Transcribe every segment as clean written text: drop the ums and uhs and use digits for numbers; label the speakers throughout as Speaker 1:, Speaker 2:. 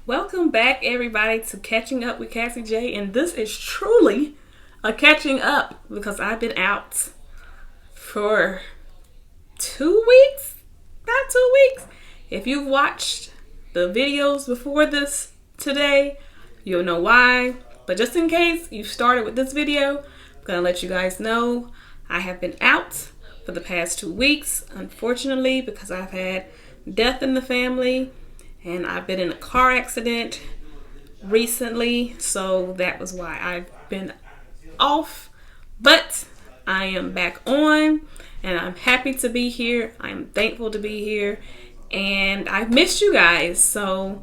Speaker 1: Welcome back, everybody, to Catching Up with Cassie J. And this is truly a catching up because I've been out for 2 weeks. Not 2 weeks. If you've watched the videos before this today, you'll know why. But just in case you started with this video, I'm going to let you guys know I have been out for the past 2 weeks, unfortunately, because I've had death in the family. And I've been in a car accident recently, so that was why I've been off. But I am back on, and I'm happy to be here. I'm thankful to be here, and I've missed you guys. So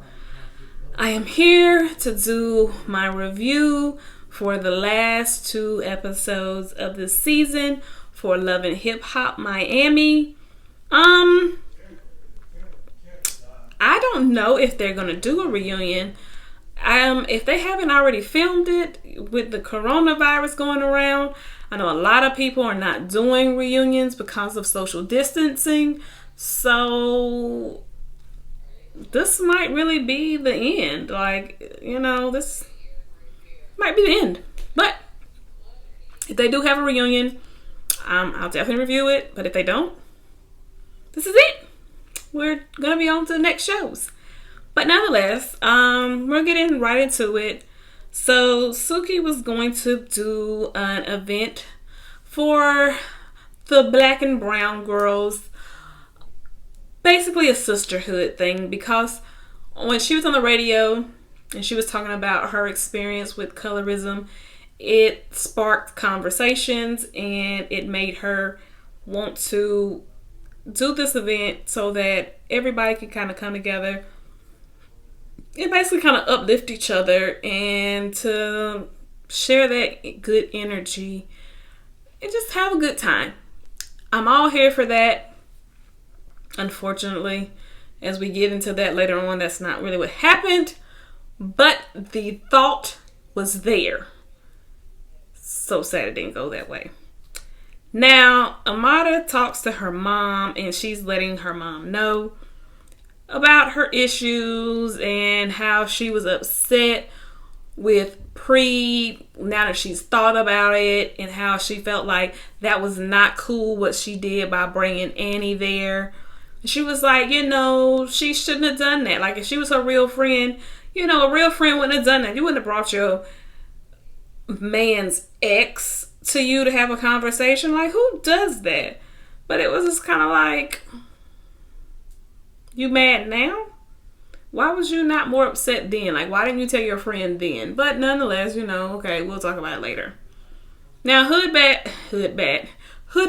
Speaker 1: I am here to do my review for the last 2 episodes of this season for Love and Hip Hop Miami. I don't know if they're going to do a reunion. If they haven't already filmed it with the coronavirus going around, I know a lot of people are not doing reunions because of social distancing. So this might really be the end. This might be the end. But if they do have a reunion, I'll definitely review it. But if they don't, this is it. We're going to be on to the next shows. But nonetheless, we're getting right into it. So Suki was going to do an event for the Black and Brown girls. Basically a sisterhood thing, because when she was on the radio and she was talking about her experience with colorism, it sparked conversations and it made her want to do this event so that everybody could kind of come together and basically kind of uplift each other and to share that good energy and just have a good time. I'm all here for that. Unfortunately, as we get into that later on, that's not really what happened, but the thought was there. So sad it didn't go that way. Now, Amada talks to her mom, and she's letting her mom know about her issues and how she was upset with Pre now that she's thought about it, and how she felt like that was not cool what she did by bringing Annie there. She was like, she shouldn't have done that. Like, if she was her real friend, a real friend wouldn't have done that. You wouldn't have brought your man's ex to you to have a conversation. Like, who does that? But it was just kind of like, you mad now? Why was you not more upset then? Like, why didn't you tell your friend then? But nonetheless, okay, we'll talk about it later. Now, Hood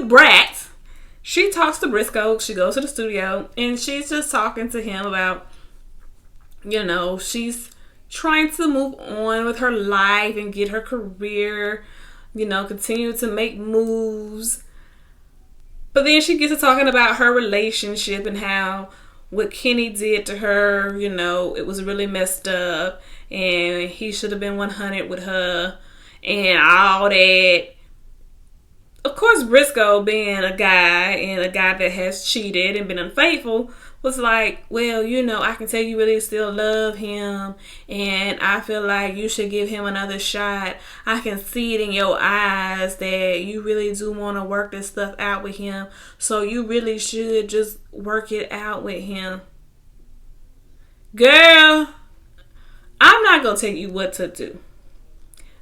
Speaker 1: Brat, she talks to Briscoe. She goes to the studio and she's just talking to him about, she's trying to move on with her life and get her career, continue to make moves. But then she gets to talking about her relationship and how what Kenny did to her, it was really messed up and he should have been 100 with her and all that. Of course, Briscoe, being a guy that has cheated and been unfaithful, was like, well, I can tell you really still love him, and I feel like you should give him another shot. I can see it in your eyes that you really do want to work this stuff out with him, so you really should just work it out with him. Girl, I'm not going to tell you what to do.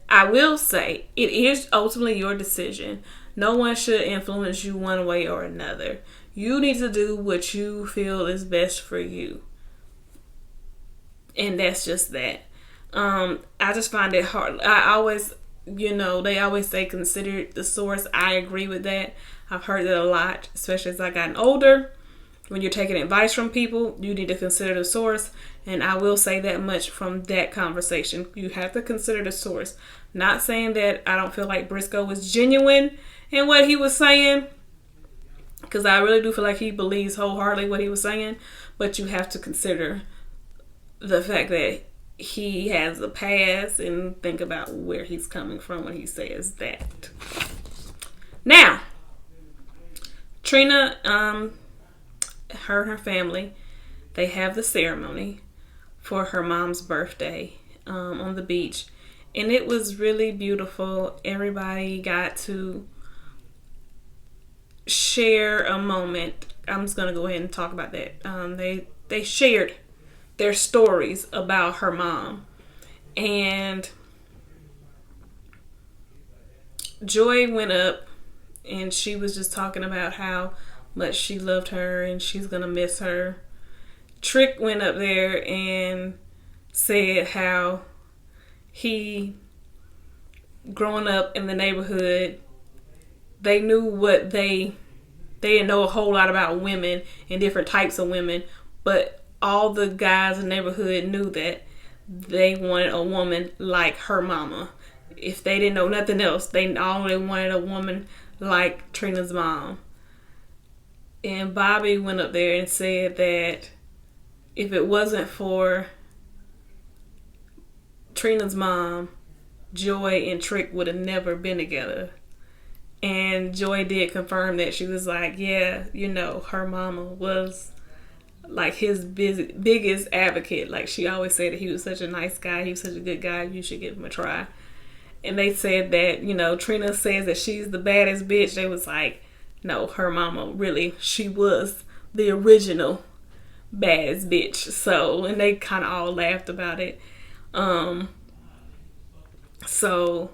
Speaker 1: I will say, it is ultimately your decision. No one should influence you one way or another. You need to do what you feel is best for you. And that's just that. I just find it hard. I always, they always say consider the source. I agree with that. I've heard that a lot, especially as I gotten older. When you're taking advice from people, you need to consider the source. And I will say that much from that conversation. You have to consider the source. Not saying that I don't feel like Briscoe was genuine in what he was saying, because I really do feel like he believes wholeheartedly what he was saying, but you have to consider the fact that he has a past and think about where he's coming from when he says that. Now, Trina, her and her family, they have the ceremony. for her mom's birthday on the beach. And it was really beautiful. Everybody got to share a moment. I'm just going to go ahead and talk about that. They shared their stories about her mom. And Joy went up and she was just talking about how much she loved her and she's going to miss her. Trick went up there and said how he, growing up in the neighborhood, they knew what they didn't know a whole lot about women and different types of women, but all the guys in the neighborhood knew that they wanted a woman like her mama. If they didn't know nothing else, they wanted a woman like Trina's mom. And Bobby went up there and said that if it wasn't for Trina's mom, Joy and Trick would have never been together. And Joy did confirm that. She was like, yeah, her mama was like his biggest advocate. Like, she always said that he was such a nice guy. He was such a good guy. You should give him a try. And they said that, Trina says that she's the baddest bitch. They was like, no, her mama really, she was the original baddest bitch. So, and they kind of all laughed about it. So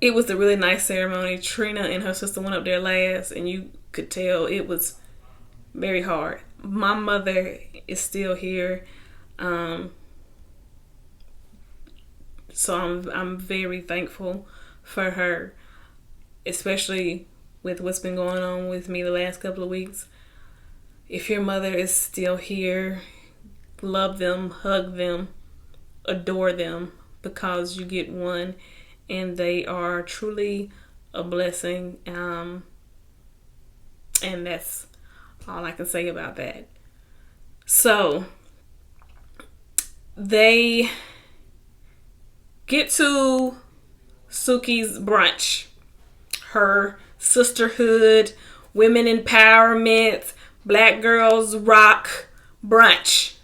Speaker 1: it was a really nice ceremony. Trina and her sister went up there last, and you could tell it was very hard. My mother is still here, so I'm very thankful for her, especially with what's been going on with me the last couple of weeks. If your mother is still here, love them, hug them, adore them, because you get one, and they are truly a blessing. And that's all I can say about that. So they get to Suki's brunch, her sisterhood, women empowerment, Black Girls Rock brunch.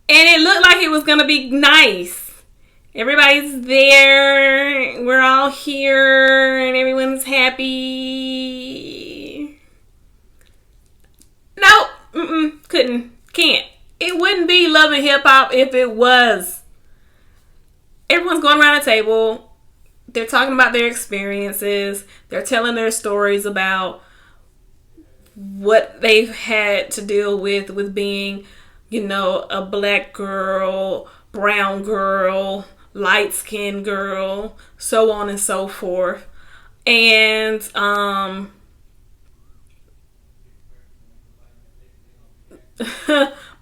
Speaker 1: And it looked like it was going to be nice. Everybody's there. We're all here. And everyone's happy. Nope. Can't. It wouldn't be Love and Hip Hop if it was. Everyone's going around the table. They're talking about their experiences. They're telling their stories about what they've had to deal with being, a Black girl, brown girl, light-skinned girl, so on and so forth. And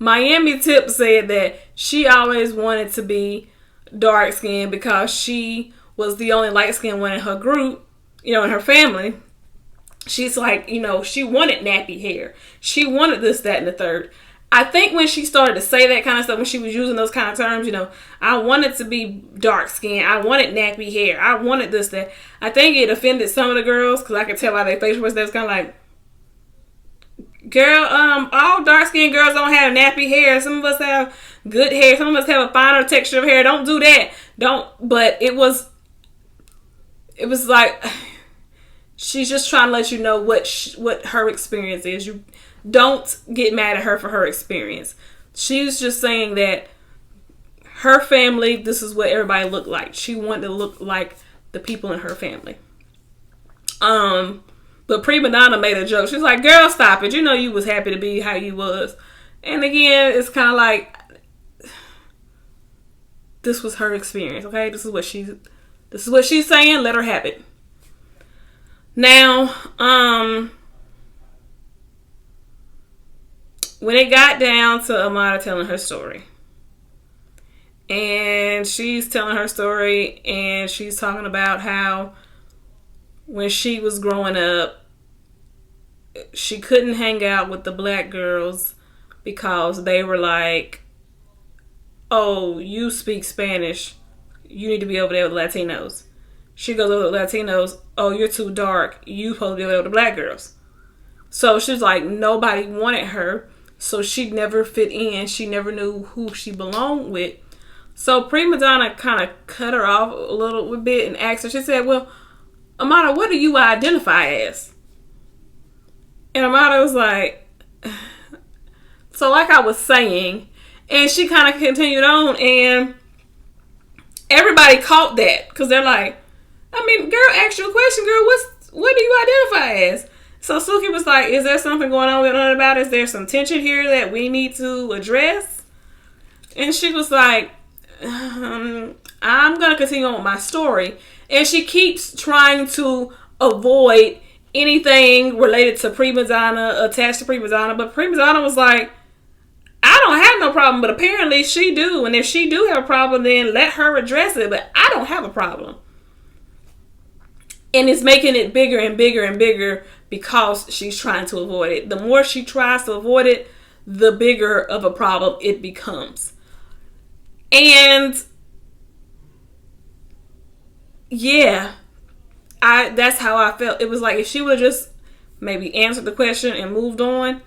Speaker 1: Miami Tip said that she always wanted to be dark-skinned because she was the only light-skinned one in her group, in her family. She's like, she wanted nappy hair. She wanted this, that, and the third. I think when she started to say that kind of stuff, when she was using those kind of terms, I wanted to be dark skinned. I wanted nappy hair. I wanted this, that. I think it offended some of the girls because I could tell by their facial expressions. They was kind of like, girl, all dark skinned girls don't have nappy hair. Some of us have good hair. Some of us have a finer texture of hair. Don't do that. But it was like, she's just trying to let you know what her experience is. You don't get mad at her for her experience. She's just saying that her family, this is what everybody looked like. She wanted to look like the people in her family. But Prima Donna made a joke. She's like, girl, stop it. You was happy to be how you was. And again, it's kind of like, this was her experience, okay? This is what she's saying. Let her have it. Now, when it got down to Amada telling her story, and she's telling her story, and she's talking about how when she was growing up, she couldn't hang out with the Black girls because they were like, oh, you speak Spanish, you need to be over there with Latinos. She goes over with Latinos, oh, you're too dark, you supposed to be over there with the Black girls. So she's like, nobody wanted her So she never fit in. She never knew who she belonged with. So Prima Donna kind of cut her off a little bit and asked her. She said, well, Amada, what do you identify as? And Amada was like, so like I was saying, and she kind of continued on, and everybody caught that because they're like, I mean, girl, ask you a question, girl. What do you identify as? So Suki was like, is there something going on with her about? Is there some tension here that we need to address? And she was like, I'm going to continue on with my story. And she keeps trying to avoid anything related to Prima Donna, attached to Prima Donna. But Prima Donna was like, I don't have no problem, but apparently she do. And if she do have a problem, then let her address it. But I don't have a problem. And it's making it bigger and bigger and bigger because she's trying to avoid it. The more she tries to avoid it, the bigger of a problem it becomes. And yeah, that's how I felt. It was like if she would have just maybe answered the question and moved on,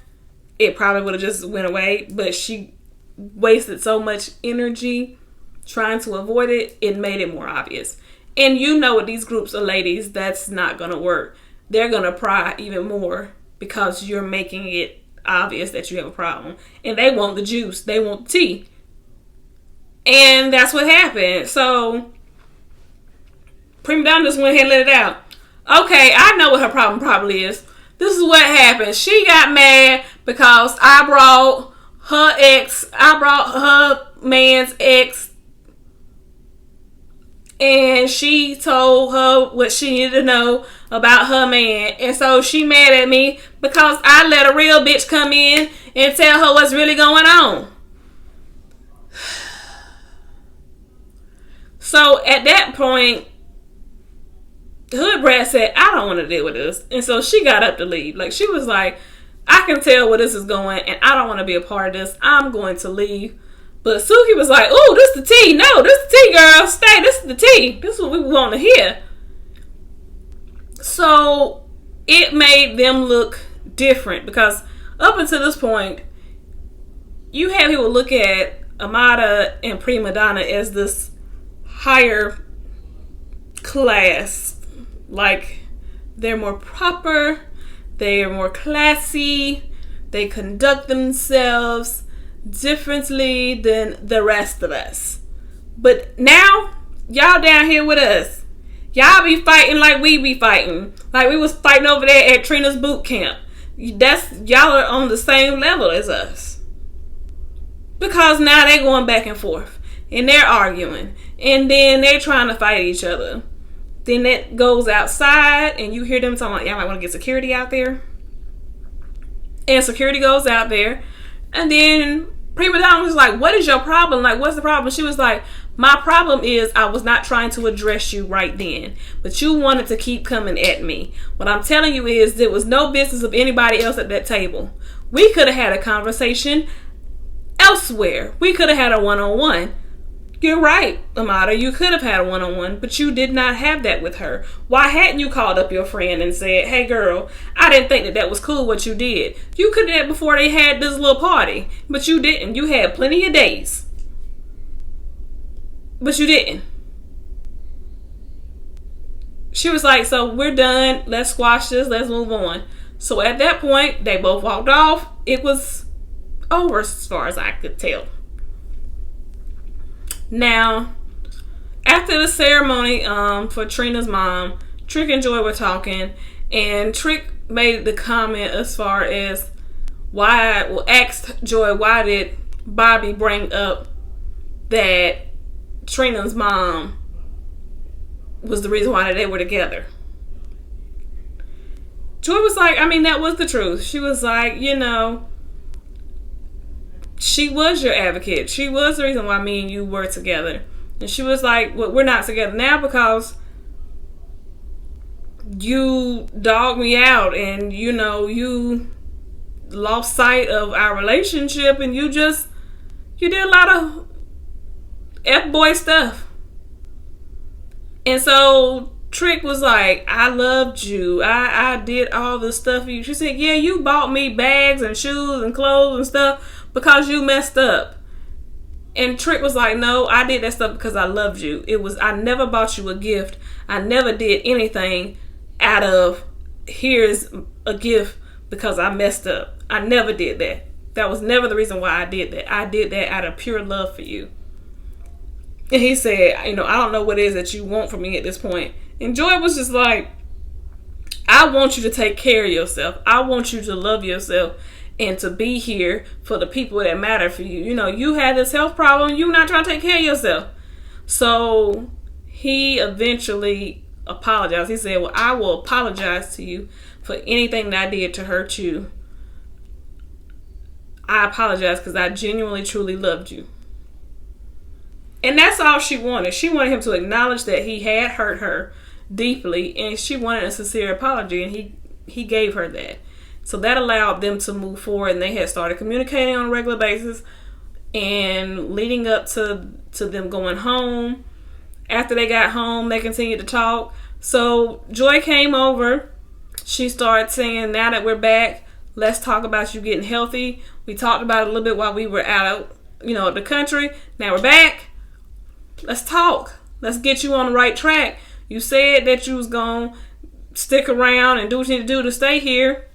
Speaker 1: it probably would have just went away. But she wasted so much energy trying to avoid it, it made it more obvious. And you know, with these groups of ladies, that's not going to work. They're going to pry even more because you're making it obvious that you have a problem. And they want the juice. They want the tea. And that's what happened. So Prima Donna just went ahead and let it out. Okay, I know what her problem probably is. This is what happened. She got mad because I brought her man's ex, and she told her what she needed to know about her man. And so she mad at me because I let a real bitch come in and tell her what's really going on. So at that point, Hood Brat said, I don't want to deal with this. And so she got up to leave. Like, she was like, I can tell where this is going and I don't want to be a part of this. I'm going to leave. But Suki was like, ooh, this the tea. No, this the tea, girl. Stay. This is the tea. This is what we want to hear. So it made them look different because up until this point, you have people look at Amada and Prima Donna as this higher class. Like, they're more proper. They are more classy. They conduct themselves differently than the rest of us. But now, y'all down here with us. Y'all be fighting like we be fighting. Like we was fighting over there at Trina's boot camp. Y'all are on the same level as us. Because now they going back and forth. And they're arguing. And then they're trying to fight each other. Then that goes outside and you hear them talking like, y'all might want to get security out there. And security goes out there. And then Prima Donna was like, what is your problem? Like, what's the problem? She was like, my problem is I was not trying to address you right then. But you wanted to keep coming at me. What I'm telling you is there was no business of anybody else at that table. We could have had a conversation elsewhere. We could have had a one-on-one. You're right, Amada. You could have had a one-on-one, but you did not have that with her. Why hadn't you called up your friend and said, hey, girl, I didn't think that was cool what you did. You could have did it before they had this little party, but you didn't. You had plenty of days, but you didn't. She was like, so we're done. Let's squash this. Let's move on. So at that point, they both walked off. It was over as far as I could tell. Now, after the ceremony for Trina's mom, Trick and Joy were talking, and Trick made the comment as far as asked Joy, why did Bobby bring up that Trina's mom was the reason why they were together? Joy was like, I mean, that was the truth. She was like, you know, she was your advocate. She was the reason why me and you were together. And she was like, well, we're not together now because you dogged me out and, you know, you lost sight of our relationship and you did a lot of F-boy stuff. And so Trick was like, I loved you. I did all the stuff for you. She said, yeah, you bought me bags and shoes and clothes and stuff because you messed up. And Trick was like, no, I did that stuff because I loved you. I never bought you a gift. I never did anything out of, here's a gift because I messed up. I never did that. That was never the reason why I did that. I did that out of pure love for you. And he said, I don't know what it is that you want from me at this point. And Joy was just like, I want you to take care of yourself. I want you to love yourself and to be here for the people that matter for you. You had this health problem. You're not trying to take care of yourself. So he eventually apologized. He said, well, I will apologize to you for anything that I did to hurt you. I apologize because I genuinely, truly loved you. And that's all she wanted. She wanted him to acknowledge that he had hurt her deeply, and she wanted a sincere apology, and he gave her that. So that allowed them to move forward, and they had started communicating on a regular basis. And leading up to them going home, after they got home, they continued to talk. So Joy came over. She started saying, now that we're back, let's talk about you getting healthy. We talked about it a little bit while we were out, the country. Now we're back. Let's talk. Let's get you on the right track. You said that you was going to stick around and do what you need to do to stay here.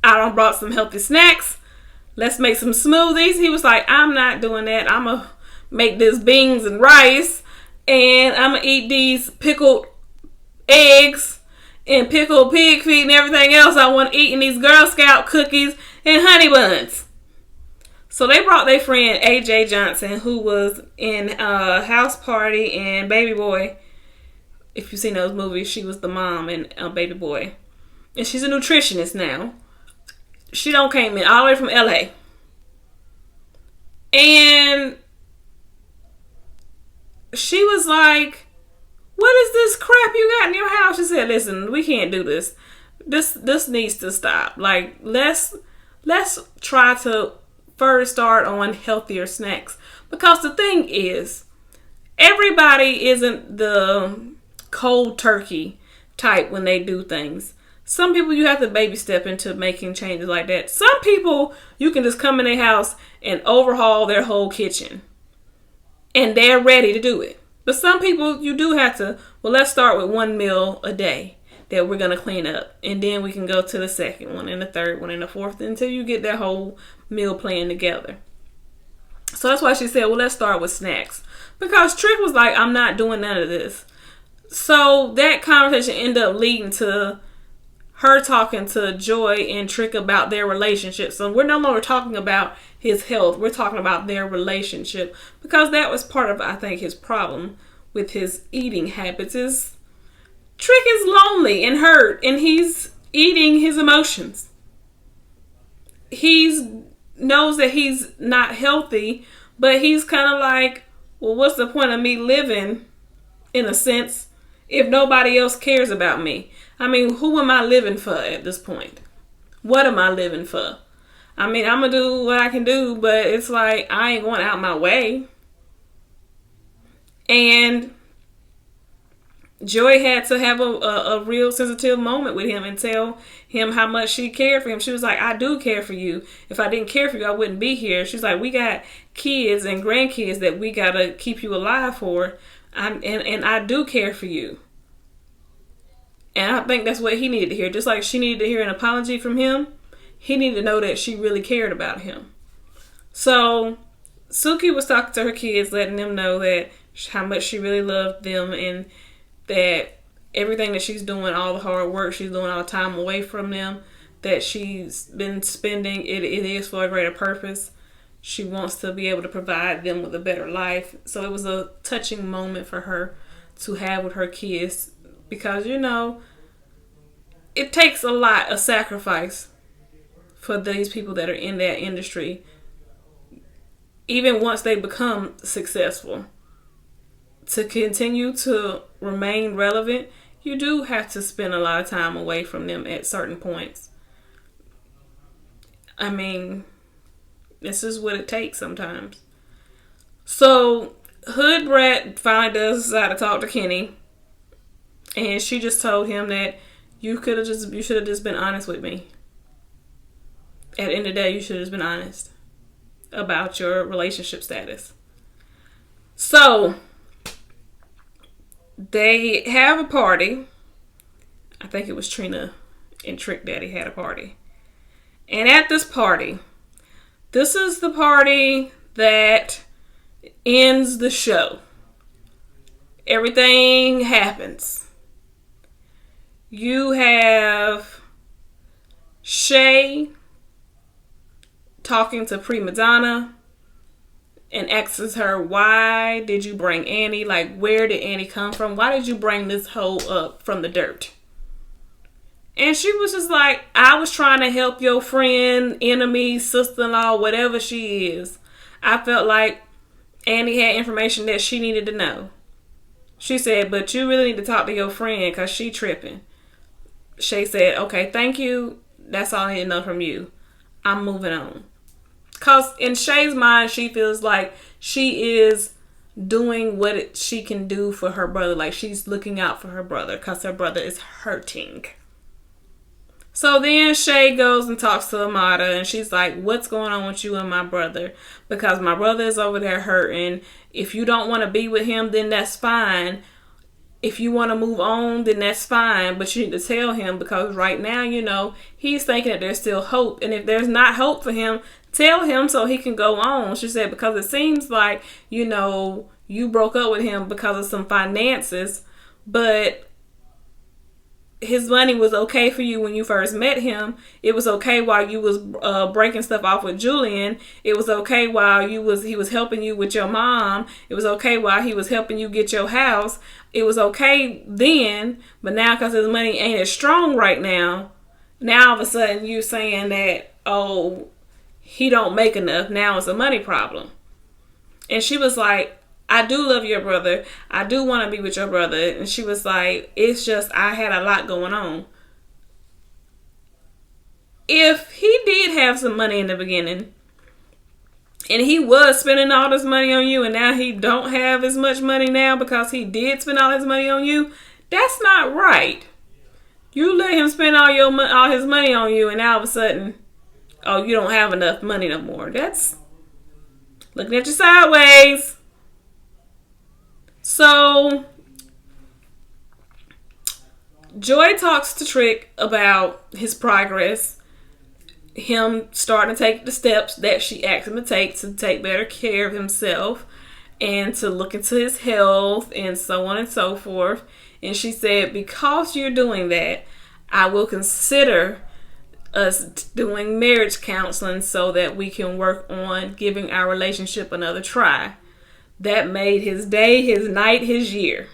Speaker 1: I done brought some healthy snacks. Let's make some smoothies. He was like, I'm not doing that. I'm going to make this beans and rice. And I'm going to eat these pickled eggs and pickled pig feet and everything else I want to eat, and these Girl Scout cookies and honey buns. So they brought their friend AJ Johnson, who was in House Party and Baby Boy. If you've seen those movies, she was the mom in Baby Boy. And she's a nutritionist now. She came in all the way from LA. And she was like, what is this crap you got in your house? She said, listen, we can't do this. This needs to stop. Like, let's try to first start on healthier snacks. Because the thing is, everybody isn't the cold turkey type when they do things. Some people you have to baby step into making changes like that. Some people, you can just come in their house and overhaul their whole kitchen. And they're ready to do it. But some people, you do have to, well, let's start with one meal a day that we're going to clean up. And then we can go to the second one and the third one and the fourth until you get that whole meal plan together. So that's why she said, well, let's start with snacks. Because Trick was like, I'm not doing none of this. So that conversation ended up leading to her talking to Joy and Trick about their relationship. So we're no longer talking about his health. We're talking about their relationship. Because that was part of, I think, his problem with his eating habits is Trick is lonely and hurt, and he's eating his emotions. He knows that he's not healthy, but he's kind of like, well, what's the point of me living, in a sense, if nobody else cares about me? I mean, who am I living for at this point? What am I living for? I mean, I'm going to do what I can do, but it's like, I ain't going out my way. And Joy had to have a real sensitive moment with him and tell him how much she cared for him. She was like, I do care for you. If I didn't care for you, I wouldn't be here. She's like, we got kids and grandkids that we got to keep you alive for. And I do care for you. And I think that's what he needed to hear. Just like she needed to hear an apology from him, he needed to know that she really cared about him. So Suki was talking to her kids, letting them know that how much she really loved them, and that everything that she's doing, all the hard work she's doing, all the time away from them that she's been spending, it is for a greater purpose. She wants to be able to provide them with a better life. So it was a touching moment for her to have with her kids, because, it takes a lot of sacrifice for these people that are in that industry, even once they become successful. To continue to remain relevant, you do have to spend a lot of time away from them at certain points. I mean, this is what it takes sometimes. So Hood Brat finally does decide to talk to Kenny. And she just told him that you should have just been honest with me. At the end of the day, you should have just been honest about your relationship status. So they have a party. I think it was Trina and Trick Daddy had a party. And at this party, this is the party that ends the show. Everything happens. You have Shay talking to Prima Donna and asks her, why did you bring Annie? Like, where did Annie come from? Why did you bring this hoe up from the dirt? And she was just like, I was trying to help your friend, enemy, sister-in-law, whatever she is. I felt like Annie had information that she needed to know. She said, but you really need to talk to your friend because she tripping. Shay said, okay, thank you. That's all I need to know from you. I'm moving on. Because in Shay's mind, she feels like she is doing what she can do for her brother. Like she's looking out for her brother because her brother is hurting. So then Shay goes and talks to Amada and she's like, what's going on with you and my brother? Because my brother is over there hurting. If you don't want to be with him, then that's fine. If you want to move on, then that's fine. But you need to tell him because right now, you know, he's thinking that there's still hope. And if there's not hope for him, tell him so he can go on. She said, because it seems like, you know, you broke up with him because of some finances. But his money was okay for you when you first met him. It was okay while you was breaking stuff off with Julian. It was okay while he was helping you with your mom. It was okay while he was helping you get your house. It was okay then, but now because his money ain't as strong right now, now all of a sudden you saying that, oh, he don't make enough. Now it's a money problem. And she was like, I do love your brother. I do want to be with your brother. And she was like, it's just I had a lot going on. If he did have some money in the beginning and he was spending all this money on you and now he don't have as much money now because he did spend all his money on you, that's not right. You let him spend all his money on you and now all of a sudden, oh, you don't have enough money no more. That's looking at you sideways. So, Joy talks to Trick about his progress, him starting to take the steps that she asked him to take better care of himself and to look into his health and so on and so forth. And she said, because you're doing that, I will consider us doing marriage counseling so that we can work on giving our relationship another try. That made his day, his night, his year.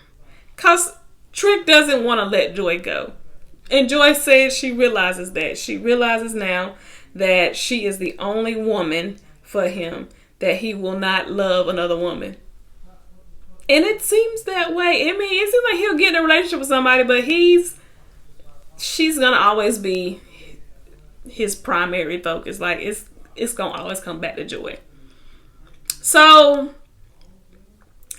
Speaker 1: Because Trick doesn't want to let Joy go. And Joy says she realizes that. She realizes now that she is the only woman for him, that he will not love another woman. And it seems that way. I mean, it seems like he'll get in a relationship with somebody, but she's going to always be his primary focus. Like, it's going to always come back to Joy. So,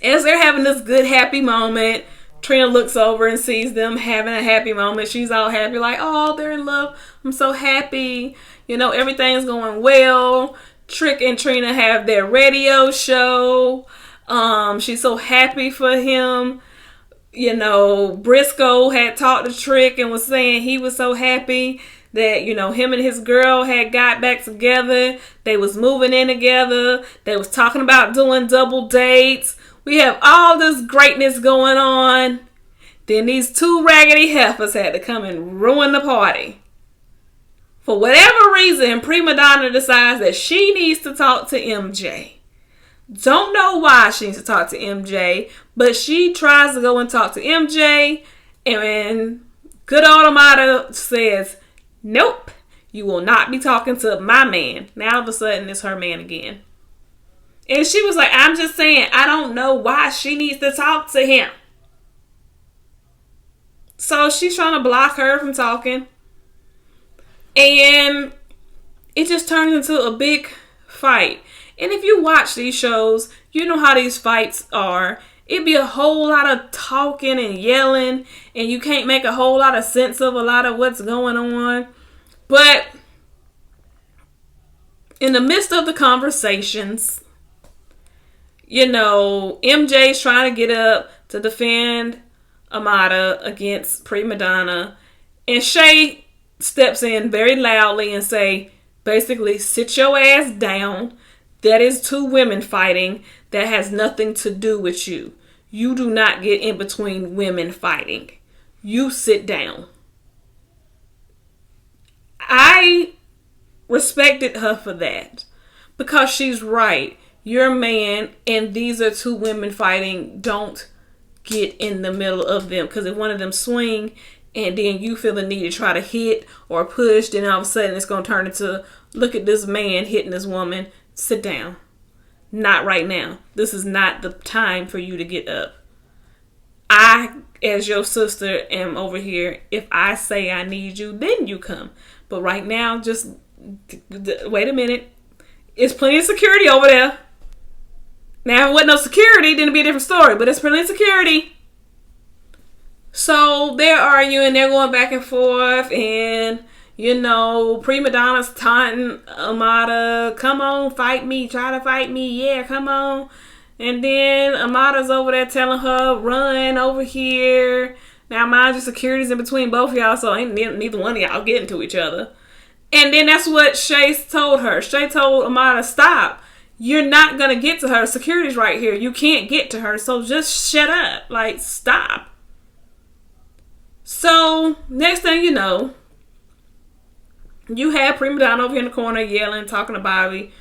Speaker 1: as they're having this good, happy moment, Trina looks over and sees them having a happy moment. She's all happy, like, oh, they're in love. I'm so happy. You know, everything's going well. Trick and Trina have their radio show. She's so happy for him. You know, Briscoe had talked to Trick and was saying he was so happy that, you know, him and his girl had got back together. They was moving in together. They was talking about doing double dates. We have all this greatness going on. Then these two raggedy heifers had to come and ruin the party. For whatever reason, Prima Donna decides that she needs to talk to MJ. Don't know why she needs to talk to MJ, but she tries to go and talk to MJ, and good old Amada says, nope, you will not be talking to my man. Now all of a sudden it's her man again. And she was like, I'm just saying, I don't know why she needs to talk to him. So she's trying to block her from talking. And it just turns into a big fight. And if you watch these shows, you know how these fights are. It'd be a whole lot of talking and yelling, and you can't make a whole lot of sense of a lot of what's going on. But in the midst of the conversations, MJ's trying to get up to defend Amada against Prima Donna, and Shay steps in very loudly and say, basically, sit your ass down. That is two women fighting. That has nothing to do with you. You do not get in between women fighting. You sit down. I respected her for that, because she's right. You're a man, and these are two women fighting. Don't get in the middle of them, because if one of them swing and then you feel the need to try to hit or push, then all of a sudden it's going to turn into, look at this man hitting this woman. Sit down. Not right now. This is not the time for you to get up. I, as your sister, am over here. If I say I need you, then you come. But right now, just wait a minute. It's plenty of security over there. Now, if it wasn't no security, then it'd be a different story. But it's plenty of security. So they're arguing. They're going back and forth. And, Prima Donna's taunting Amada. Come on, fight me. Try to fight me. Yeah, come on. And then Amada's over there telling her, run over here. Now, mind you, security's in between both of y'all, so ain't neither one of y'all getting to each other. And then that's what Shay told her. Shay told Amada, stop. You're not going to get to her. Security's right here. You can't get to her, so just shut up. Like, stop. So, next thing you know, you have Prima Donna over here in the corner yelling, talking to Bobby.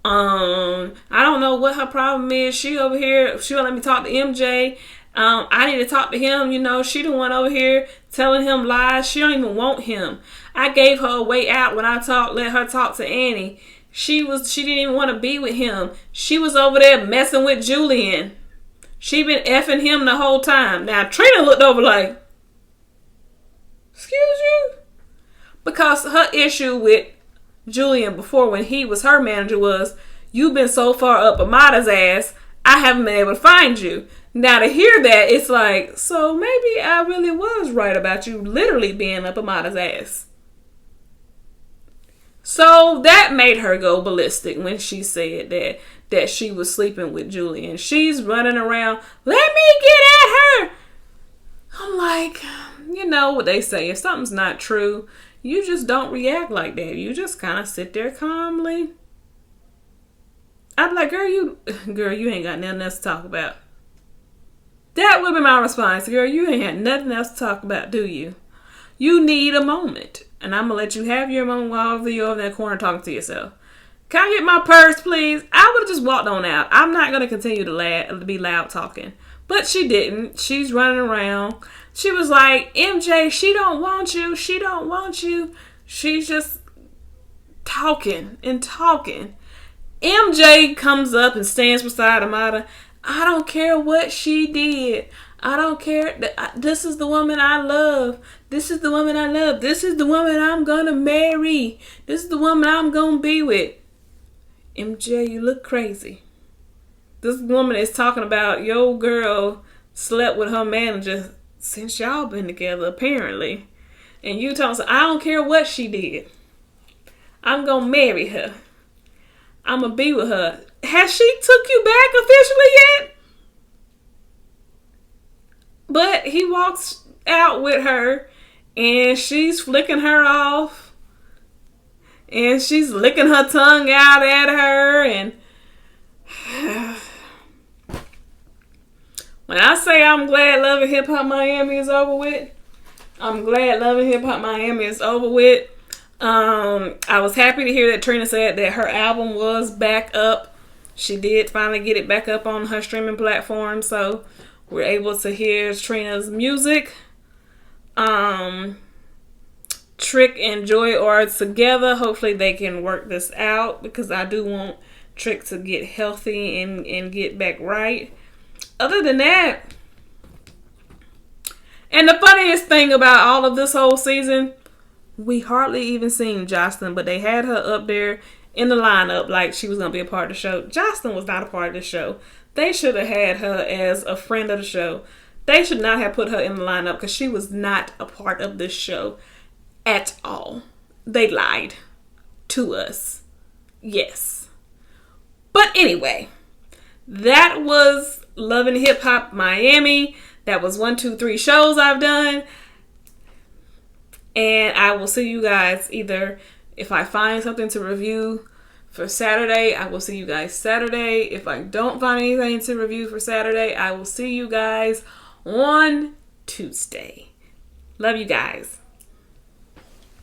Speaker 1: I don't know what her problem is. She over here, she won't let me talk to MJ. I need to talk to him. She the one over here telling him lies. She don't even want him. I gave her a way out when I let her talk to Annie. She didn't even want to be with him. She was over there messing with Julian. She been effing him the whole time. Now Trina looked over like, excuse you? Because her issue with Julian before, when he was her manager, was, you've been so far up Amada's ass, I haven't been able to find you. Now to hear that, it's like, so maybe I really was right about you literally being up Amada's ass. So that made her go ballistic when she said that she was sleeping with Julian. She's running around, let me get at her. I'm like, you know what they say, if something's not true, you just don't react like that. You just kind of sit there calmly. I'd be like, girl, you ain't got nothing else to talk about. That would be my response. Girl, you ain't had nothing else to talk about, do you? You need a moment. And I'm going to let you have your moment while you're over in that corner talking to yourself. Can I get my purse, please? I would have just walked on out. I'm not going to continue to be loud talking. But she didn't. She's running around. She was like, MJ, she don't want you. She don't want you. She's just talking and talking. MJ comes up and stands beside Amada. I don't care what she did. I don't care. This is the woman I love. This is the woman I love. This is the woman I'm going to marry. This is the woman I'm going to be with. MJ, you look crazy. This woman is talking about your girl slept with her manager since y'all been together, apparently. And you talking, I don't care what she did. I'm going to marry her. I'm going to be with her. Has she took you back officially yet? But he walks out with her and she's flicking her off. And she's licking her tongue out at her. And when I say I'm glad Love and Hip Hop Miami is over with, I'm glad Love and Hip Hop Miami is over with. I was happy to hear that Trina said that her album was back up. She did finally get it back up on her streaming platform, so we're able to hear Trina's music. Trick and Joy are together. Hopefully they can work this out, because I do want Trick to get healthy and get back right. Other than that, and the funniest thing about all of this whole season, we hardly even seen Jocelyn, but they had her up there in the lineup like she was going to be a part of the show. Jocelyn was not a part of the show. They should have had her as a friend of the show. They should not have put her in the lineup because she was not a part of this show at all. They lied to us. Yes. But anyway, that was Love and Hip Hop Miami. That was 1, 2, 3 shows I've done. And I will see you guys either if I find something to review for Saturday, I will see you guys Saturday. If I don't find anything to review for Saturday, I will see you guys on Tuesday. Love you guys.